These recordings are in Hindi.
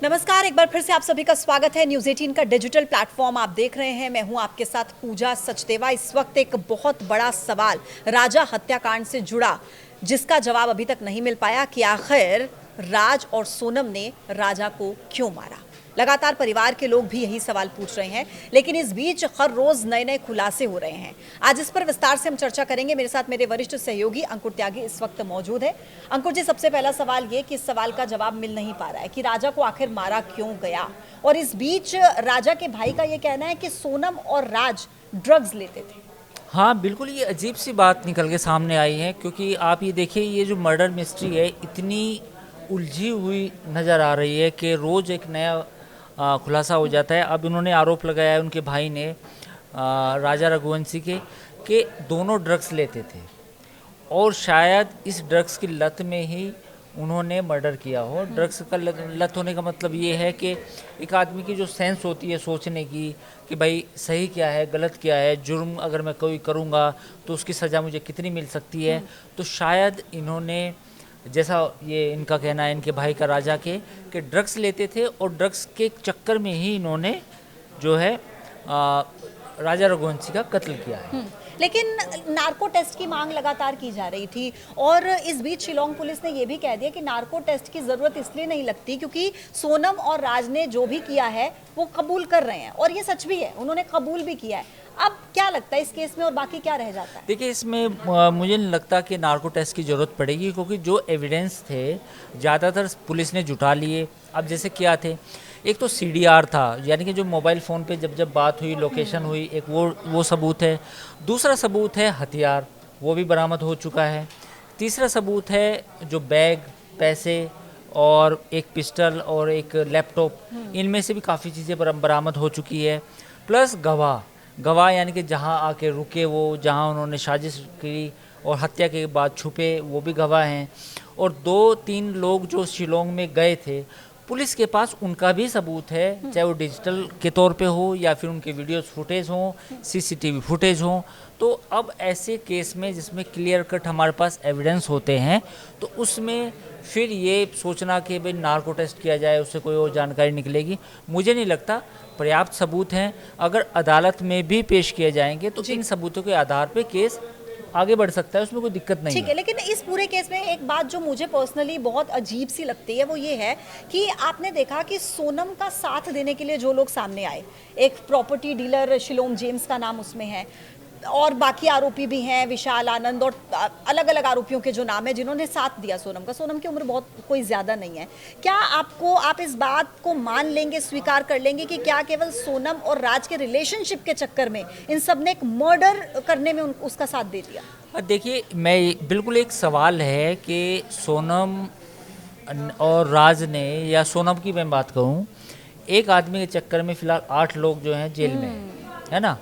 नमस्कार, एक बार फिर से आप सभी का स्वागत है। न्यूज़ 18 का डिजिटल प्लेटफॉर्म आप देख रहे हैं। मैं हूं आपके साथ पूजा सचदेवा। इस वक्त एक बहुत बड़ा सवाल राजा हत्याकांड से जुड़ा, जिसका जवाब अभी तक नहीं मिल पाया कि आखिर राज और सोनम ने राजा को क्यों मारा। लगातार परिवार के लोग भी यही सवाल पूछ रहे हैं, लेकिन इस बीच हर रोज नए नए खुलासे हो रहे हैं। आज इस पर विस्तार से हम चर्चा करेंगे। मेरे साथ मेरे वरिष्ठ सहयोगी अंकुर त्यागी इस वक्त मौजूद है। अंकुर जी, सबसे पहला सवाल ये कि इस सवाल का जवाब मिल नहीं पा रहा है कि राजा को आखिर मारा क्यों गया, और इस बीच राजा के भाई का ये कहना है कि सोनम और राज ड्रग्स लेते थे। हाँ बिल्कुल, ये अजीब सी बात निकल के सामने आई है, क्योंकि आप ये देखिए, ये जो मर्डर मिस्ट्री है इतनी उलझी हुई नज़र आ रही है कि रोज़ एक नया खुलासा हो जाता है। अब उन्होंने आरोप लगाया है उनके भाई ने, राजा रघुवंशी के, कि दोनों ड्रग्स लेते थे और शायद इस ड्रग्स की लत में ही उन्होंने मर्डर किया हो। ड्रग्स का लत होने का मतलब ये है कि एक आदमी की जो सेंस होती है सोचने की कि भाई सही क्या है, गलत क्या है, जुर्म अगर मैं कोई करूँगा तो उसकी सज़ा मुझे कितनी मिल सकती है। तो शायद इन्होंने, जैसा ये इनका कहना है, इनके भाई का राजा के, कि ड्रग्स लेते थे और ड्रग्स के चक्कर में ही इन्होंने जो है राजा रघुवंशी का कत्ल किया है। लेकिन नार्को टेस्ट की मांग लगातार की जा रही थी, और इस बीच शिलोंग पुलिस ने यह भी कह दिया कि नार्को टेस्ट की जरूरत इसलिए नहीं लगती क्योंकि सोनम और राज ने जो भी किया है वो कबूल कर रहे हैं, और ये सच भी है, उन्होंने कबूल भी किया है। अब क्या लगता है इस केस में, और बाकी क्या रह जाता है? देखिए, इसमें मुझे नहीं लगता कि नार्को टेस्ट की ज़रूरत पड़ेगी, क्योंकि जो एविडेंस थे ज़्यादातर पुलिस ने जुटा लिए। अब जैसे क्या थे, एक तो सीडीआर था, यानी कि जो मोबाइल फ़ोन पे जब जब बात हुई, लोकेशन हुई, एक वो सबूत है। दूसरा सबूत है हथियार, वो भी बरामद हो चुका है। तीसरा सबूत है जो बैग, पैसे और एक पिस्टल और एक लैपटॉप, इनमें से भी काफ़ी चीज़ें बरामद हो चुकी है। प्लस गवाह यानी कि जहाँ आके रुके वो, जहाँ उन्होंने साजिश की और हत्या के बाद छुपे, वो भी गवाह हैं। और 2-3 लोग जो शिलोंग में गए थे, पुलिस के पास उनका भी सबूत है, चाहे वो डिजिटल के तौर पे हो या फिर उनके वीडियोस फुटेज हों, सीसीटीवी फुटेज हों। तो अब ऐसे केस में जिसमें क्लियर कट हमारे पास एविडेंस होते हैं, तो उसमें फिर ये सोचना कि भाई नार्को टेस्ट किया जाए, उससे कोई और जानकारी निकलेगी, मुझे नहीं लगता। पर्याप्त सबूत हैं, अगर अदालत में भी पेश किए जाएंगे तो इन सबूतों के आधार पे केस आगे बढ़ सकता है, उसमें कोई दिक्कत नहीं ठीक है। लेकिन इस पूरे केस में एक बात जो मुझे पर्सनली बहुत अजीब सी लगती है वो ये है कि आपने देखा कि सोनम का साथ देने के लिए जो लोग सामने आए, एक प्रॉपर्टी डीलर शिलोम जेम्स का नाम उसमें है, और बाकी आरोपी भी हैं, विशाल आनंद, और अलग अलग आरोपियों के जो नाम है जिन्होंने साथ दिया सोनम का। सोनम की उम्र बहुत कोई ज़्यादा नहीं है। क्या आप इस बात को मान लेंगे, स्वीकार कर लेंगे कि क्या केवल सोनम और राज के रिलेशनशिप के चक्कर में इन सब ने एक मर्डर करने में उसका साथ दे दिया? देखिए, मैं बिल्कुल, एक सवाल है कि सोनम और राज ने, या सोनम की मैं बात कहूँ, एक आदमी के चक्कर में फ़िलहाल 8 लोग जो हैं जेल में है ना।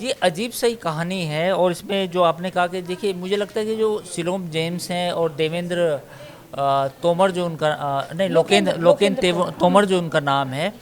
ये अजीब सी कहानी है। और इसमें जो आपने कहा कि देखिए, मुझे लगता है कि जो शिलोम जेम्स हैं और देवेंद्र तोमर जो उनका नहीं, लोकेंद्र तोमर जो उनका नाम है,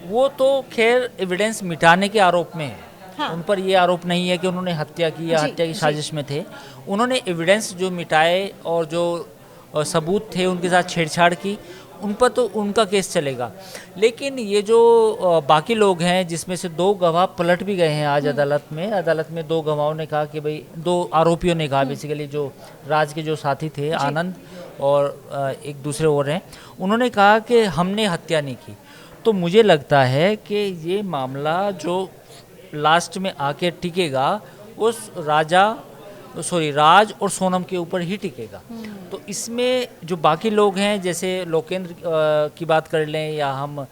वो तो खैर एविडेंस मिटाने के आरोप में है। हाँ। उन पर ये आरोप नहीं है कि उन्होंने हत्या की या हत्या की साजिश में थे। उन्होंने एविडेंस जो मिटाए और जो सबूत थे उनके साथ छेड़छाड़ की, उन पर तो उनका केस चलेगा। लेकिन ये जो बाकी लोग हैं, जिसमें से 2 गवाह पलट भी गए हैं आज अदालत में 2 गवाहों ने कहा कि भाई, 2 आरोपियों ने कहा बेसिकली, जो राज के जो साथी थे आनंद और एक दूसरे और हैं, उन्होंने कहा कि हमने हत्या नहीं की। तो मुझे लगता है कि ये मामला जो लास्ट में आके टिकेगा वो राज और सोनम के ऊपर ही टिकेगा। तो इसमें जो बाकी लोग हैं, जैसे लोकेंद्र की बात कर लें या हम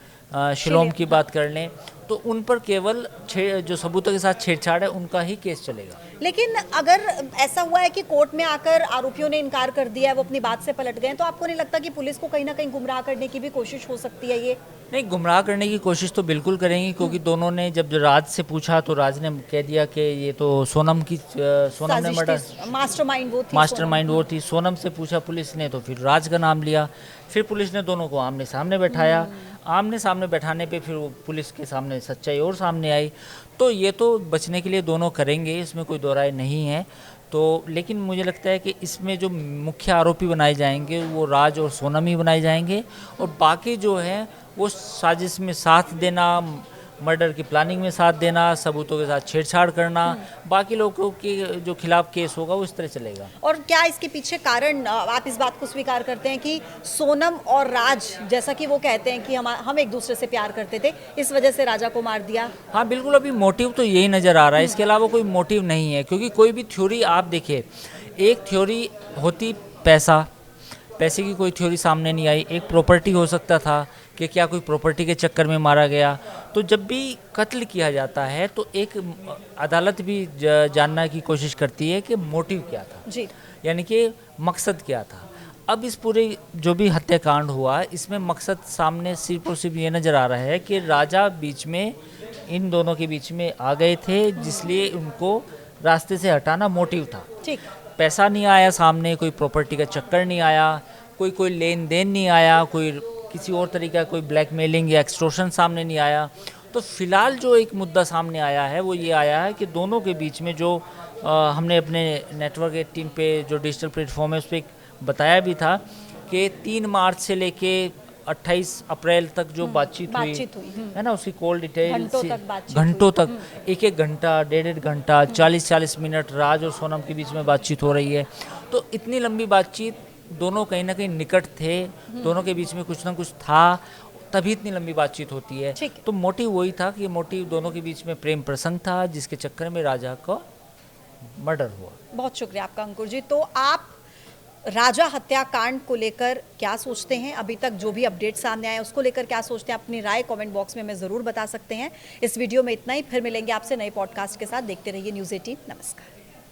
शिलोम की बात कर लें, तो उन पर केवल जो सबूतों के साथ छेड़छाड़ है उनका ही केस चलेगा। लेकिन अगर ऐसा हुआ है कि कोर्ट में आकर आरोपियों ने इनकार कर दिया है, वो अपनी बात से पलट गए, तो आपको नहीं लगता कि पुलिस को कहीं ना कहीं गुमराह करने की भी कोशिश हो सकती है? ये नहीं, गुमराह करने की कोशिश तो बिल्कुल करेंगी, क्योंकि दोनों ने जब राज से पूछा तो राज ने कह दिया कि ये तो सोनम ने मर्डर, मास्टरमाइंड वो थी। सोनम से पूछा पुलिस ने तो फिर राज का नाम लिया। फिर पुलिस ने दोनों को आमने सामने बैठाया। आमने सामने बैठाने पे फिर पुलिस के सामने सच्चाई और सामने आई। तो ये तो बचने के लिए दोनों करेंगे, इसमें कोई दो राय नहीं है। तो लेकिन मुझे लगता है कि इसमें जो मुख्य आरोपी बनाए जाएंगे वो राज और सोनम ही बनाए जाएंगे, और बाकी जो है वो साजिश में साथ देना, मर्डर की प्लानिंग में साथ देना, सबूतों के साथ छेड़छाड़ करना, बाकी लोगों के जो खिलाफ केस होगा वो इस तरह चलेगा। और क्या इसके पीछे कारण, आप इस बात को स्वीकार करते हैं कि सोनम और राज, जैसा कि वो कहते हैं कि हम एक दूसरे से प्यार करते थे, इस वजह से राजा को मार दिया? हाँ बिल्कुल, अभी मोटिव तो यही नज़र आ रहा है, इसके अलावा कोई मोटिव नहीं है। क्योंकि कोई भी थ्योरी आप देखिए, एक थ्योरी होती पैसा, पैसे की कोई थ्योरी सामने नहीं आई। एक प्रॉपर्टी हो सकता था कि क्या कोई प्रॉपर्टी के चक्कर में मारा गया। तो जब भी कत्ल किया जाता है तो एक अदालत भी जानने की कोशिश करती है कि मोटिव क्या था जी, यानी कि मकसद क्या था। अब इस पूरे जो भी हत्याकांड हुआ, इसमें मकसद सामने सिर्फ और सिर्फ ये नज़र आ रहा है कि राजा बीच में, इन दोनों के बीच में आ गए थे, जिसलिए उनको रास्ते से हटाना मोटिव था। ठीक। पैसा नहीं आया सामने, कोई प्रॉपर्टी का चक्कर नहीं आया, कोई लेन देन नहीं आया, कोई किसी और तरीका कोई ब्लैकमेलिंग या एक्सटॉर्शन सामने नहीं आया। तो फिलहाल जो एक मुद्दा सामने आया है वो ये आया है कि दोनों के बीच में जो हमने अपने नेटवर्क 18 पे जो डिजिटल प्लेटफॉर्म है उस पर बताया भी था कि 3 मार्च से लेके 28 अप्रैल तक जो बातचीत हुई है ना, उसकी कॉल डिटेल घंटों तक, एक घंटा, डेढ़ घंटा, 40 मिनट राज और सोनम के बीच में बातचीत हो रही है। तो इतनी लंबी बातचीत, दोनों कहीं ना कहीं निकट थे, दोनों के बीच में कुछ ना कुछ था, तभी इतनी लंबी बातचीत होती है। तो मोटिव वही था कि मोटिव दोनों के बीच में प्रेम प्रसंग था, जिसके चक्कर में राजा का मर्डर हुआ। बहुत शुक्रिया आपका अंकुर जी। तो आप राजा हत्याकांड को लेकर क्या सोचते हैं? अभी तक जो भी अपडेट सामने आए उसको लेकर क्या सोचते हैं? अपनी राय कमेंट बॉक्स में हमें ज़रूर बता सकते हैं। इस वीडियो में इतना ही, फिर मिलेंगे आपसे नए पॉडकास्ट के साथ। देखते रहिए न्यूज़ 18। नमस्कार।